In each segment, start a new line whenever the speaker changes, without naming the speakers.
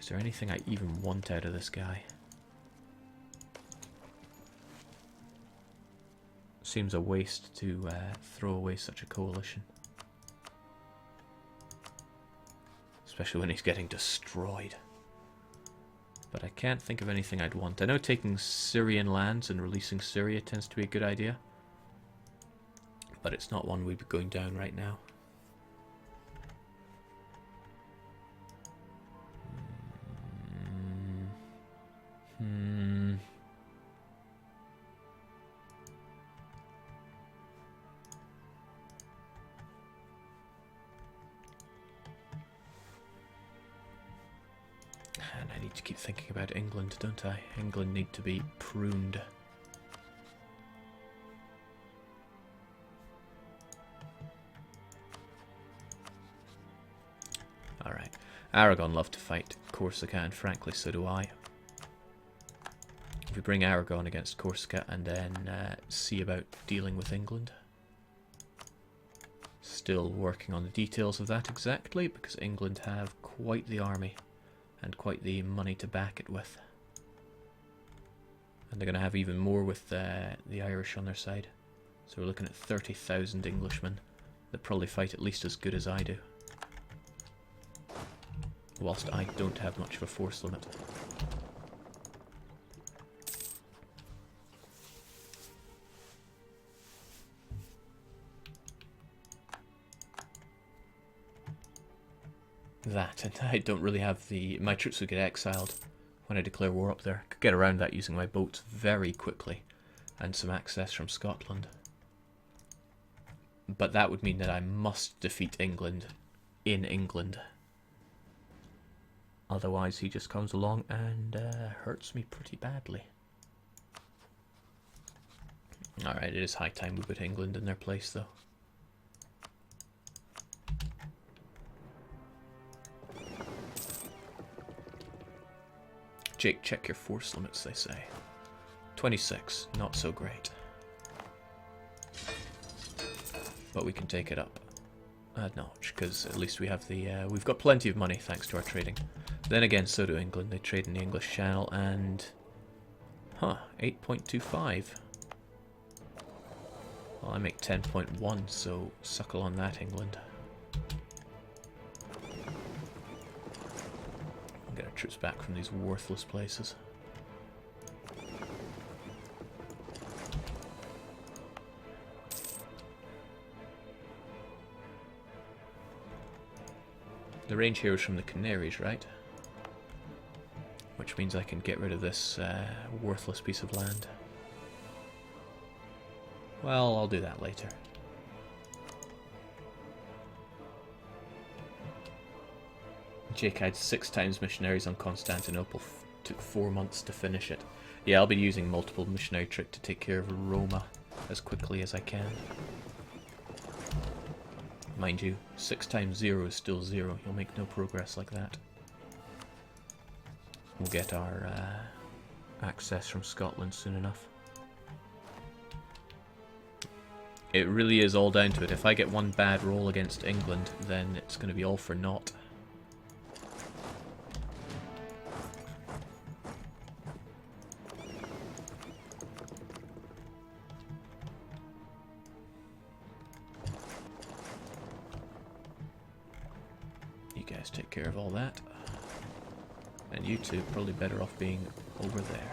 Is there anything I even want out of this guy? Seems a waste to throw away such a coalition. Especially when he's getting destroyed. But I can't think of anything I'd want. I know taking Syrian lands and releasing Syria tends to be a good idea. But it's not one we'd be going down right now. And I need to keep thinking about England, don't I? England need to be pruned. Alright. Aragon love to fight Corsica, and frankly so do I. If we bring Aragon against Corsica and then see about dealing with England. Still working on the details of that exactly, because England have quite the army and quite the money to back it with. And they're going to have even more with the Irish on their side. So we're looking at 30,000 Englishmen that probably fight at least as good as I do. Whilst I don't have much of a force limit. That, and I don't really have the... My troops would get exiled when I declare war up there. Could get around that using my boats very quickly, and some access from Scotland. But that would mean that I must defeat England in England. Otherwise he just comes along and hurts me pretty badly. Alright, it is high time we put England in their place though. Jake, check your force limits, they say. 26, not so great. But we can take it up a notch, because at least we have the... we've got plenty of money thanks to our trading. Then again, so do England. They trade in the English Channel and... Huh, 8.25. Well, I make 10.1, so suckle on that, England. Get our troops back from these worthless places. The range here is from the Canaries, right? Which means I can get rid of this worthless piece of land. Well, I'll do that later. Jake had 6 times missionaries on Constantinople. Took 4 months to finish it. Yeah, I'll be using multiple missionary trick to take care of Roma as quickly as I can. Mind you, 6 times 0 is still 0. You'll make no progress like that. We'll get our access from Scotland soon enough. It really is all down to it. If I get one bad roll against England, then it's going to be all for naught. You guys take care of all that. And you two probably better off being over there.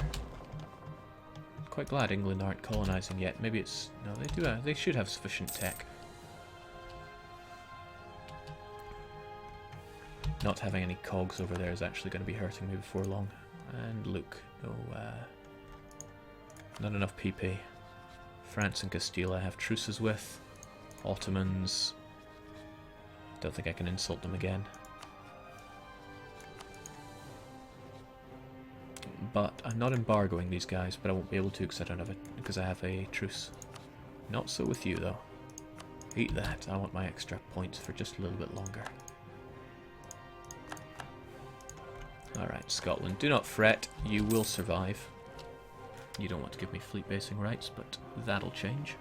Quite glad England aren't colonizing yet. Maybe it's... No, they do. They should have sufficient tech. Not having any cogs over there is actually going to be hurting me before long. And Luke, no, not enough PP. France and Castile I have truces with. Ottomans, don't think I can insult them again. But I'm not embargoing these guys, but I won't be able to because I have a truce. Not so with you though. Eat that. I want my extra points for just a little bit longer. Alright, Scotland, do not fret. You will survive. You don't want to give me fleet basing rights, but that'll change.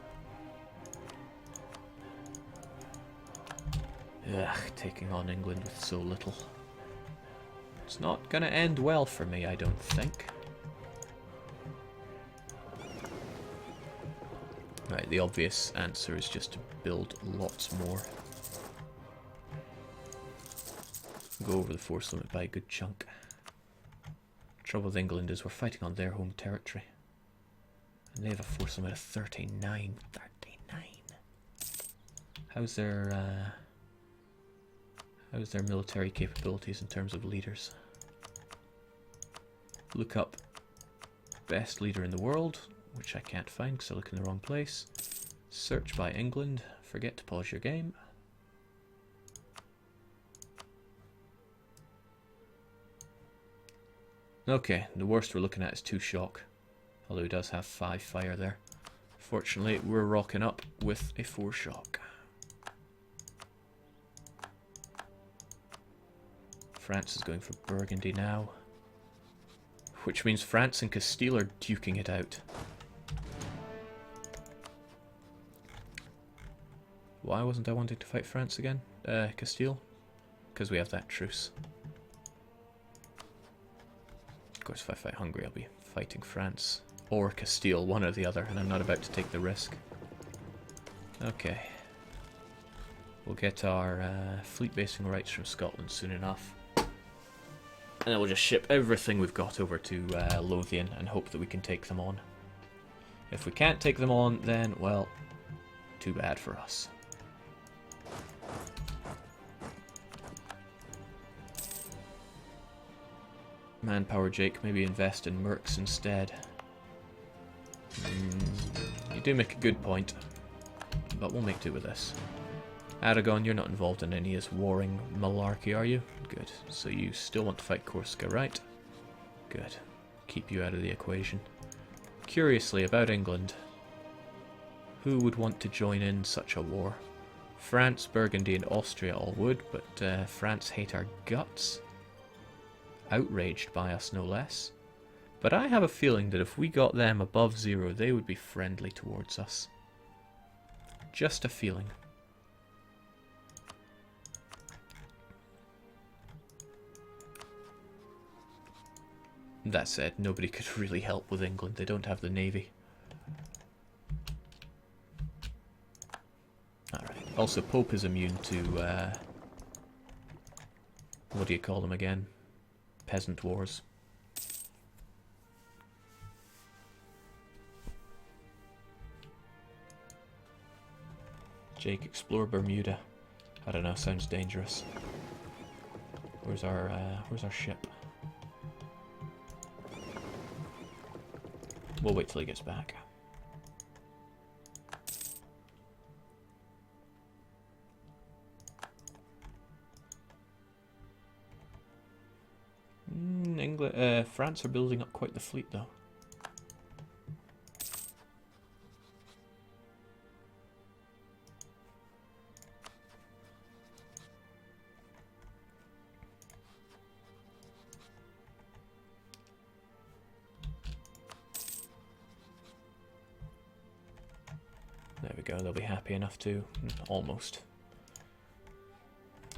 Ugh, taking on England with so little. It's not going to end well for me, I don't think. Right, the obvious answer is just to build lots more. Go over the force limit by a good chunk. Trouble with England is we're fighting on their home territory. And they have a force limit of 39. 39. How's their military capabilities in terms of leaders? Look up best leader in the world, which I can't find because I look in the wrong place. Search by England. Forget to pause your game. Okay, the worst we're looking at is 2 shock. Although he does have 5 fire there. Fortunately, we're rocking up with a 4 shock. France is going for Burgundy now. Which means France and Castile are duking it out. Why wasn't I wanting to fight France again? Castile? Because we have that truce. Of course, if I fight Hungary, I'll be fighting France. Or Castile, one or the other, and I'm not about to take the risk. Okay. We'll get our fleet basing rights from Scotland soon enough. And then we'll just ship everything we've got over to Lothian and hope that we can take them on. If we can't take them on, then, well, too bad for us. Manpower, Jake, maybe invest in mercs instead. You do make a good point, but we'll make do with this. Aragon, you're not involved in any of this warring malarkey, are you? Good. So you still want to fight Corsica, right? Good. Keep you out of the equation. Curiously, about England, who would want to join in such a war? France, Burgundy and Austria all would, but France hate our guts. Outraged by us, no less. But I have a feeling that if we got them above 0, they would be friendly towards us. Just a feeling. That said, nobody could really help with England. They don't have the navy. Alright. Also, Pope is immune to, what do you call them again? Peasant wars. Jake, explore Bermuda. I don't know, sounds dangerous. Where's our ship? We'll wait till he gets back. France are building up quite the fleet, though. There we go, they'll be happy enough to. Almost.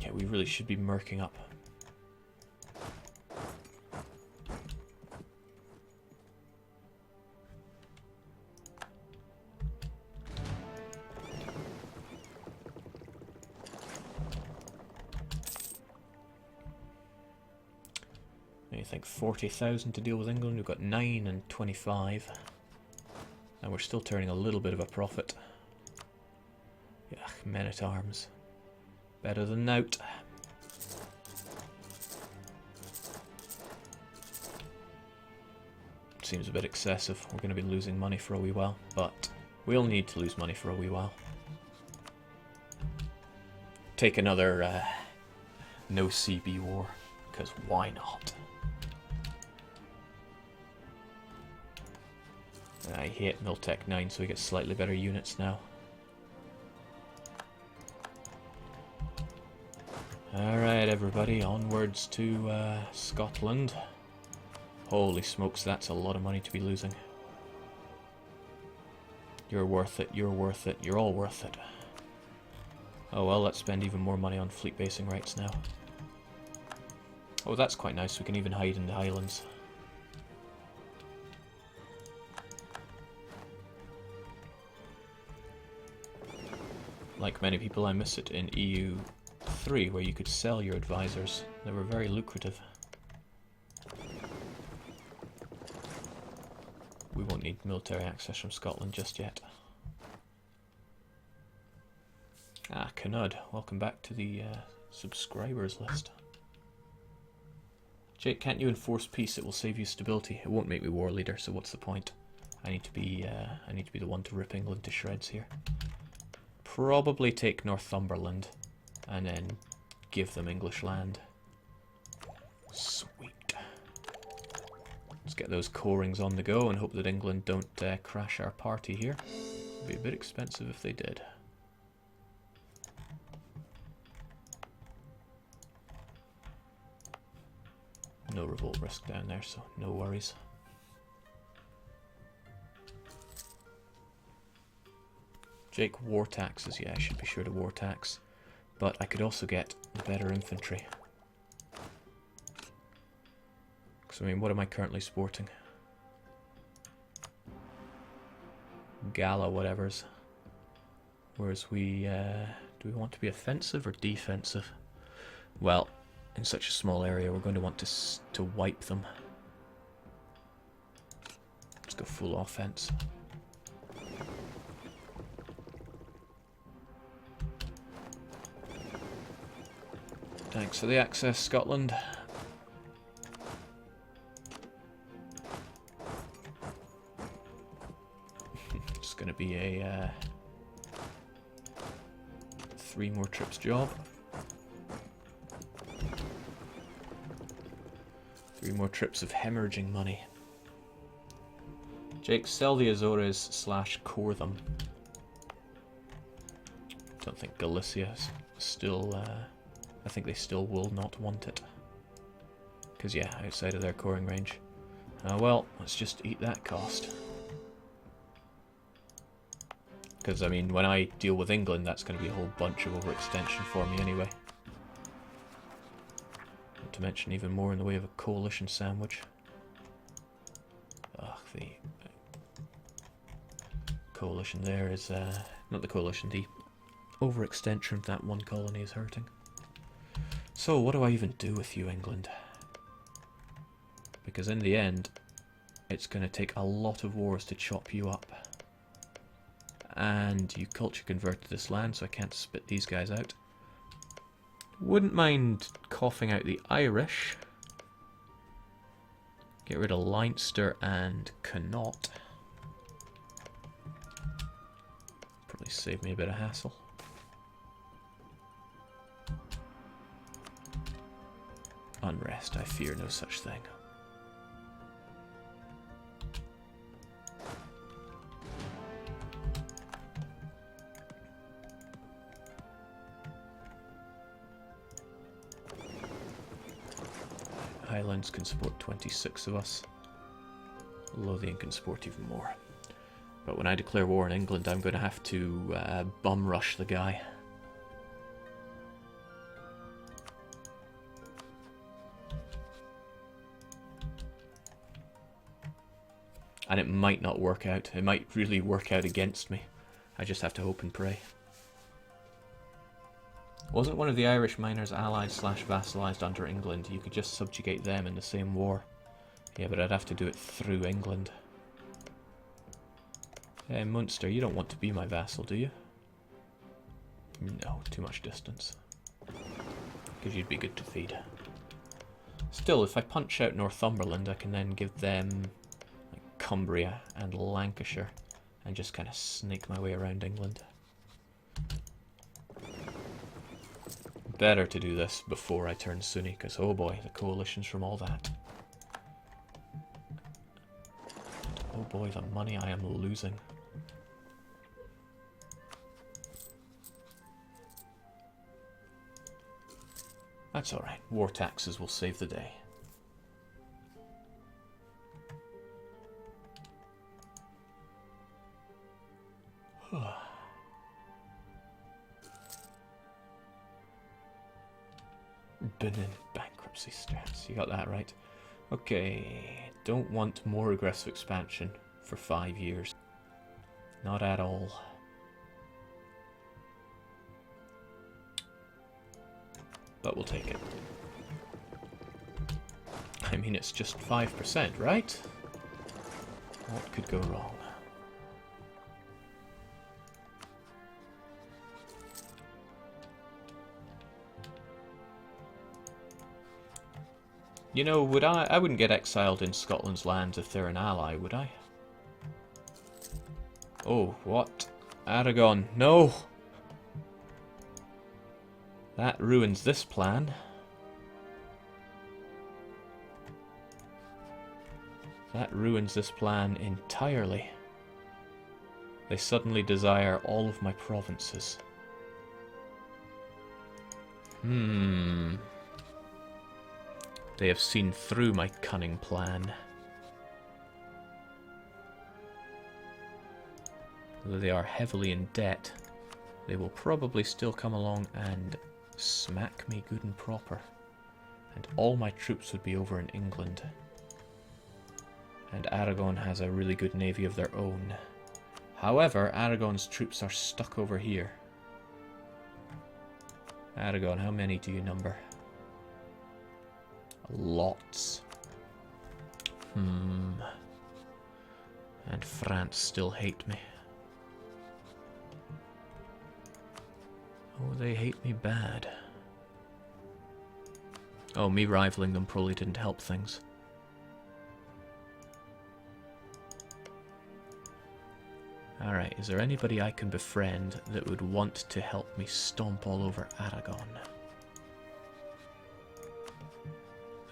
Yeah, we really should be murking up. I think 40,000 to deal with England. We've got 9 and 25. And we're still turning a little bit of a profit. Yeah, men-at-arms. Better than nout. Seems a bit excessive. We're going to be losing money for a wee while. But we'll need to lose money for a wee while. Take another no CB war. Because why not? I hate Miltech 9, so we get slightly better units now. Alright everybody, onwards to Scotland. Holy smokes, that's a lot of money to be losing. You're worth it, you're worth it, you're all worth it. Oh well, let's spend even more money on fleet basing rights now. Oh, that's quite nice. We can even hide in the Highlands. Like many people, I miss it in EU3, where you could sell your advisors. They were very lucrative. We won't need military access from Scotland just yet. Ah, Canud, welcome back to the subscribers list. Jake, can't you enforce peace? It will save you stability. It won't make me war leader, so what's the point? I need to be the one to rip England to shreds here. Probably take Northumberland and then give them English land. Sweet. Let's get those core-rings on the go and hope that England don't crash our party here. It'd be a bit expensive if they did. No revolt risk down there, so no worries. Jake, war taxes. Yeah, I should be sure to war tax. But I could also get better infantry. So, I mean, what am I currently sporting? Gala whatevers. Whereas we... do we want to be offensive or defensive? Well, in such a small area, we're going to want to wipe them. Let's go full offense. Thanks for the access, Scotland. It's going to be a 3 more trips job. 3 more trips of hemorrhaging money. Jake, sell the Azores / core them. Don't think Galicia's still... I think they still will not want it. Because, yeah, outside of their coring range. Well, let's just eat that cost. Because, I mean, when I deal with England, that's going to be a whole bunch of overextension for me anyway. Not to mention even more in the way of a coalition sandwich. Ugh, the coalition there is... not the coalition, the overextension of that one colony is hurting. So, what do I even do with you, England? Because in the end, it's going to take a lot of wars to chop you up. And you culture converted this land, so I can't spit these guys out. Wouldn't mind coughing out the Irish. Get rid of Leinster and Connaught. Probably save me a bit of hassle. Unrest, I fear no such thing. Highlands can support 26 of us. Lothian can support even more. But when I declare war in England, I'm going to have to bum rush the guy. And it might not work out. It might really work out against me. I just have to hope and pray. Wasn't one of the Irish miners allied / vassalized under England? You could just subjugate them in the same war. Yeah, but I'd have to do it through England. Hey, Munster, you don't want to be my vassal, do you? No, too much distance. Because you'd be good to feed. Still, if I punch out Northumberland, I can then give them Cumbria and Lancashire and just kind of snake my way around England. Better to do this before I turn Sunni, because oh boy, the coalitions from all that. Oh boy, the money I am losing. That's alright, war taxes will save the day. Been in bankruptcy stress. you got that right. Okay, don't want more aggressive expansion for 5 years. Not at all. But we'll take it. I mean, it's just 5%, right? What could go wrong? You know, I wouldn't get exiled in Scotland's lands if they're an ally, would I? Oh, what? Aragon, no! That ruins this plan. That ruins this plan entirely. They suddenly desire all of my provinces. They have seen through my cunning plan. Though they are heavily in debt, they will probably still come along and smack me good and proper. And all my troops would be over in England. And Aragon has a really good navy of their own. However, Aragon's troops are stuck over here. Aragon, how many do you number? Lots. And France still hate me. Oh, they hate me bad. Oh, me rivaling them probably didn't help things. Alright, is there anybody I can befriend that would want to help me stomp all over Aragon?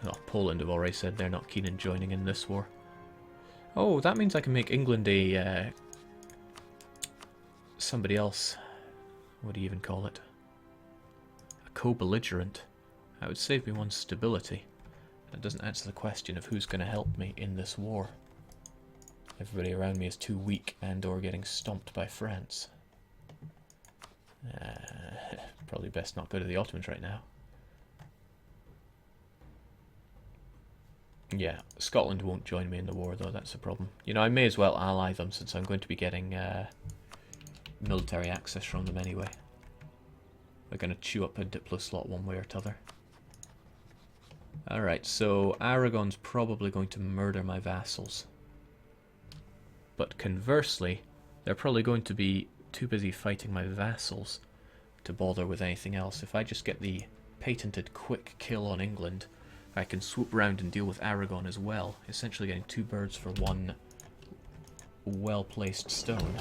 Oh, Poland have already said they're not keen in joining in this war. Oh, that means I can make England a... somebody else. What do you even call it? A co-belligerent. That would save me one stability. That doesn't answer the question of who's going to help me in this war. Everybody around me is too weak and or getting stomped by France. Probably best not go to the Ottomans right now. Yeah, Scotland won't join me in the war though, that's the problem. You know, I may as well ally them since I'm going to be getting military access from them anyway. They're going to chew up a Diplo slot one way or t'other. Alright, so Aragon's probably going to murder my vassals. But conversely, they're probably going to be too busy fighting my vassals to bother with anything else. If I just get the patented quick kill on England, I can swoop round and deal with Aragon as well, essentially getting 2 birds for 1 well-placed stone.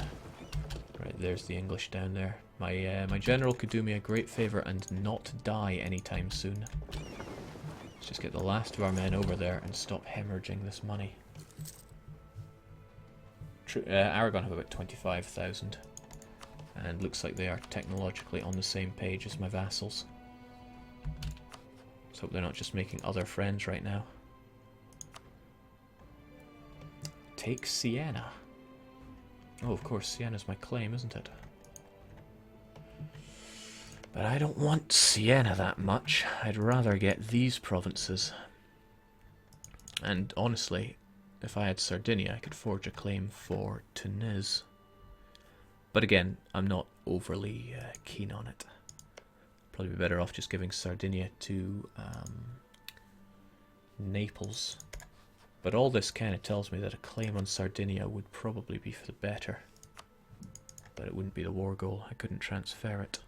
Right, there's the English down there. My general could do me a great favour and not die anytime soon. Let's just get the last of our men over there and stop hemorrhaging this money. Aragon have about 25,000, and looks like they are technologically on the same page as my vassals. Let's hope they're not just making other friends right now. Take Siena. Oh, of course, Siena's my claim, isn't it? But I don't want Siena that much. I'd rather get these provinces. And honestly, if I had Sardinia, I could forge a claim for Tunis. But again, I'm not overly keen on it. Probably be better off just giving Sardinia to Naples. But all this kind of tells me that a claim on Sardinia would probably be for the better. But it wouldn't be the war goal. I couldn't transfer it.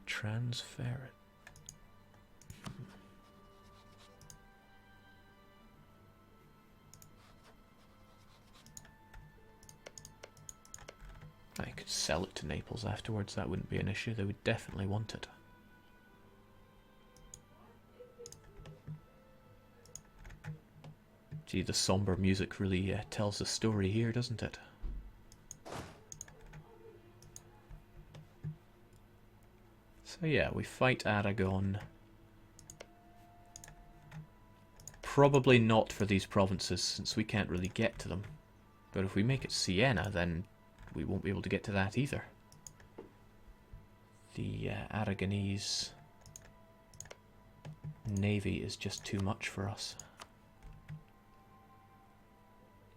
Transfer it. I could sell it to Naples afterwards, that wouldn't be an issue. They would definitely want it. Gee, the somber music really tells the story here, doesn't it? So yeah, we fight Aragon. Probably not for these provinces, since we can't really get to them. But if we make it Siena, then we won't be able to get to that either. The Aragonese navy is just too much for us.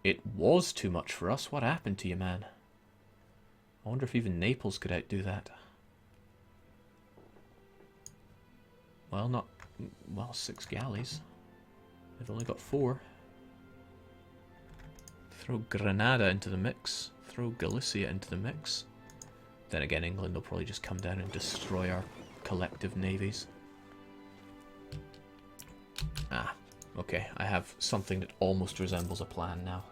It was too much for us. What happened to you, man? I wonder if even Naples could outdo that. Well, not... Well, 6 galleys. They've only got 4. Throw Granada into the mix. Throw Galicia into the mix. Then again, England will probably just come down and destroy our collective navies. Ah, okay. I have something that almost resembles a plan now.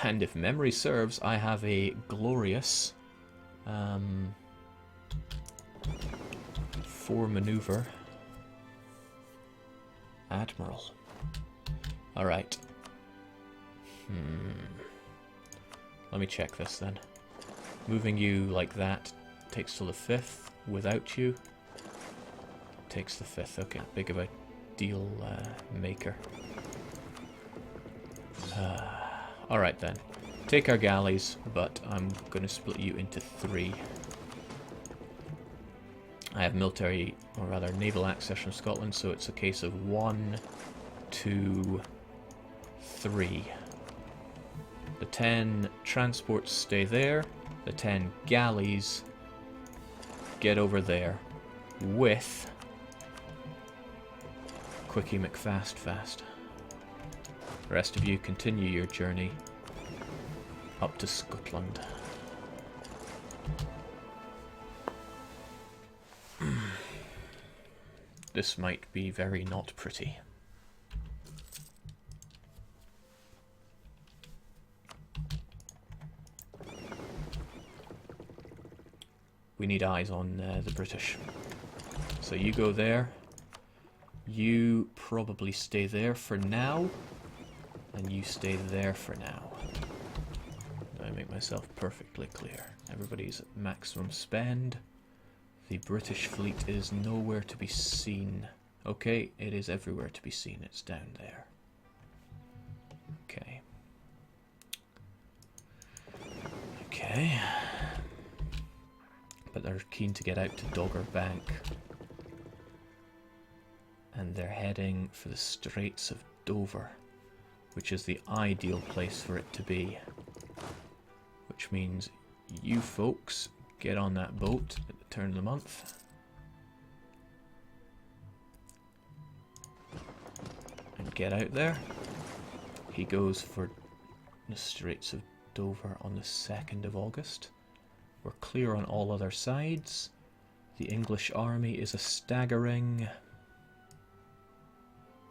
And if memory serves, I have a glorious 4 maneuver admiral. Alright. Let me check this then. Moving you like that takes till the 5th. Without you takes the 5th. Okay, big of a deal maker. Alright then. Take our galleys, but I'm going to split you into 3. I have military, or rather naval access from Scotland, so it's a case of 1, 2, 3. The 10 transports stay there. The 10 galleys get over there with Quickie McFast Fast. The rest of you continue your journey up to Scotland. This might be very not pretty. We need eyes on the British. So you go there. You probably stay there for now. And you stay there for now. I make myself perfectly clear. Everybody's at maximum spend. The British fleet is nowhere to be seen. Okay, it is everywhere to be seen. It's down there. Okay. Okay. But they're keen to get out to Dogger Bank. And they're heading for the Straits of Dover, which is the ideal place for it to be. Which means you folks get on that boat at the turn of the month. And get out there. He goes for the Straits of Dover on the 2nd of August. We're clear on all other sides. The English army is a staggering...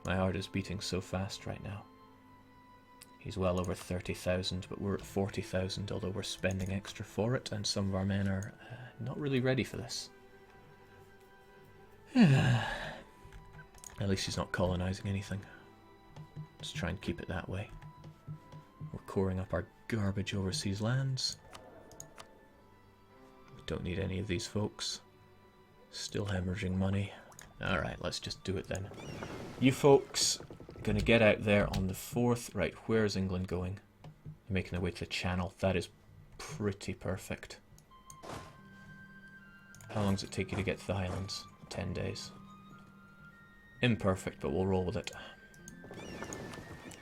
My heart is beating so fast right now. He's well over 30,000, but we're at 40,000, although we're spending extra for it, and some of our men are not really ready for this. At least he's not colonizing anything. Let's try and keep it that way. We're coring up our garbage overseas lands. Don't need any of these folks. Still hemorrhaging money. Alright, let's just do it then. You folks gonna get out there on the 4th. Right, where's England going? They're making their way to the Channel. That is pretty perfect. How long does it take you to get to the Highlands? 10 days. Imperfect, but we'll roll with it.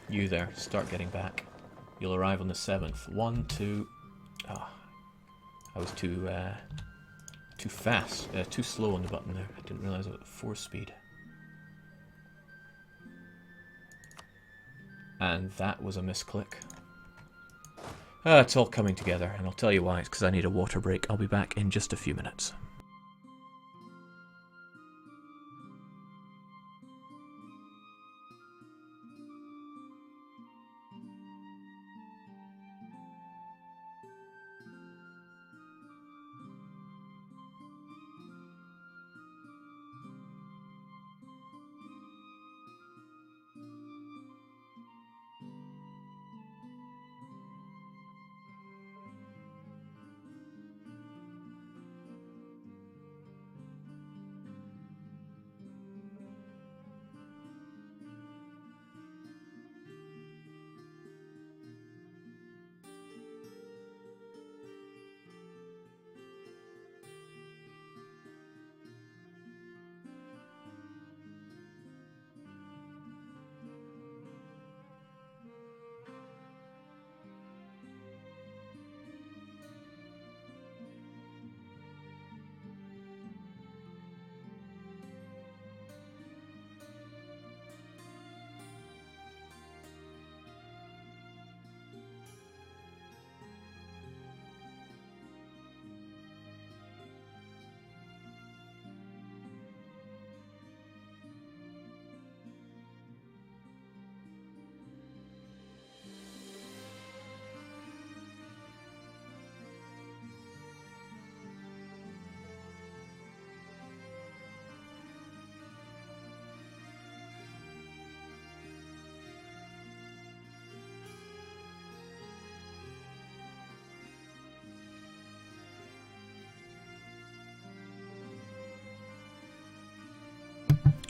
You there, start getting back. You'll arrive on the 7th. 1, 2... Ah, I was too fast, too slow on the button there. I didn't realize I was at 4 speed. And that was a misclick. It's all coming together, and I'll tell you why. It's because I need a water break. I'll be back in just a few minutes.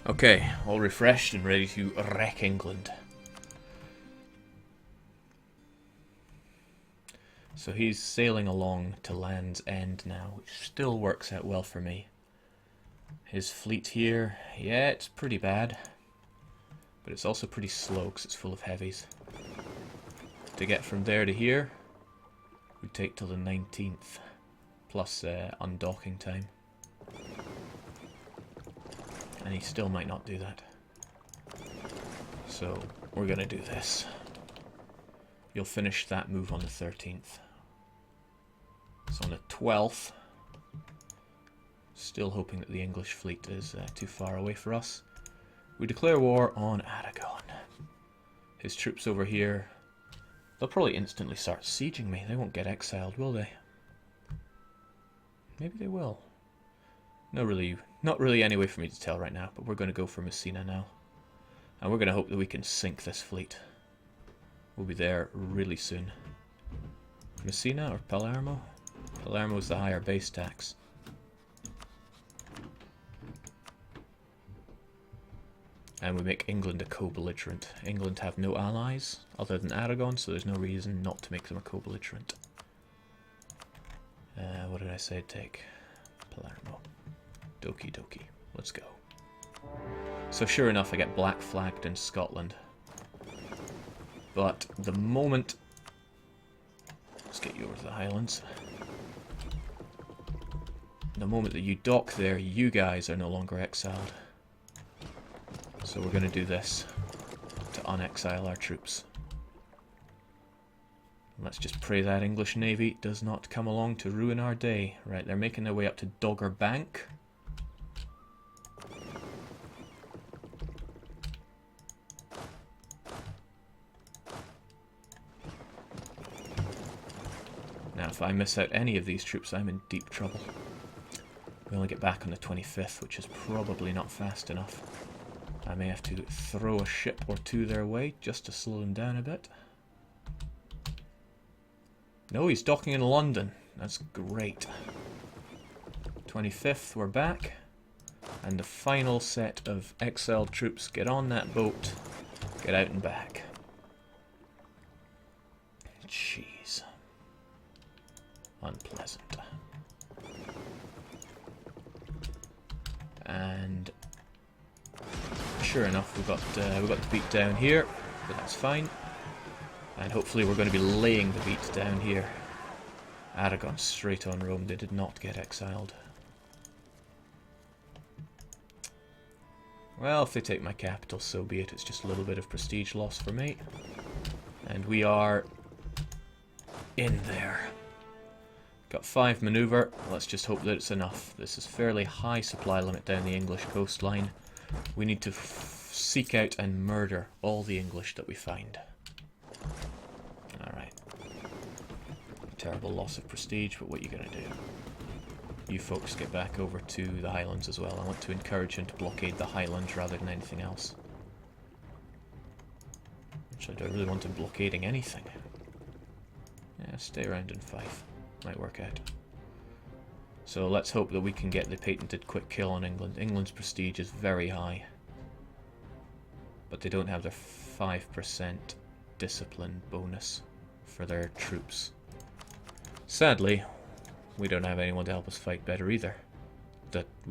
Okay, all refreshed and ready to wreck England. So he's sailing along to Land's End now, which still works out well for me. His fleet here, yeah, it's pretty bad. But it's also pretty slow because it's full of heavies. To get from there to here would take till the 19th, plus undocking time. And he still might not do that. So we're going to do this. You'll finish that move on the 13th. So on the 12th, still hoping that the English fleet is too far away for us, we declare war on Aragon. His troops over here, they'll probably instantly start sieging me. They won't get exiled, will they? Maybe they will. Not really any way for me to tell right now, but we're going to go for Messina now. And we're going to hope that we can sink this fleet. We'll be there really soon. Messina or Palermo? Palermo is the higher base tax. And we make England a co-belligerent. England have no allies other than Aragon, so there's no reason not to make them a co-belligerent. What did I say it'd take? Palermo. Doki doki. Let's go. So sure enough, I get black flagged in Scotland. But the moment... Let's get you over to the Highlands. The moment that you dock there, you guys are no longer exiled. So we're going to do this to unexile our troops. Let's just pray that English Navy does not come along to ruin our day. Right, they're making their way up to Dogger Bank. Now, if I miss out any of these troops, I'm in deep trouble. We only get back on the 25th, which is probably not fast enough. I may have to throw a ship or two their way just to slow them down a bit. No, he's docking in London. That's great. 25th, we're back. And the final set of exiled troops get on that boat, get out and back. Jeez. Unpleasant. And sure enough, we got the beat down here, but that's fine. And hopefully we're going to be laying the beat down here. Aragon straight on Rome. They did not get exiled. Well, if they take my capital, so be it. It's just a little bit of prestige loss for me. And we are in there. Got 5 maneuver. Let's just hope that it's enough. This is fairly high supply limit down the English coastline. We need to seek out and murder all the English that we find. Alright. Terrible loss of prestige, but what are you going to do? You folks get back over to the Highlands as well. I want to encourage him to blockade the Highlands rather than anything else. Actually, do I really want him blockading anything? Yeah, stay around and fight. Might work out. So let's hope that we can get the patented quick kill on England. England's prestige is very high. But they don't have their 5% discipline bonus for their troops. Sadly, we don't have anyone to help us fight better either. That we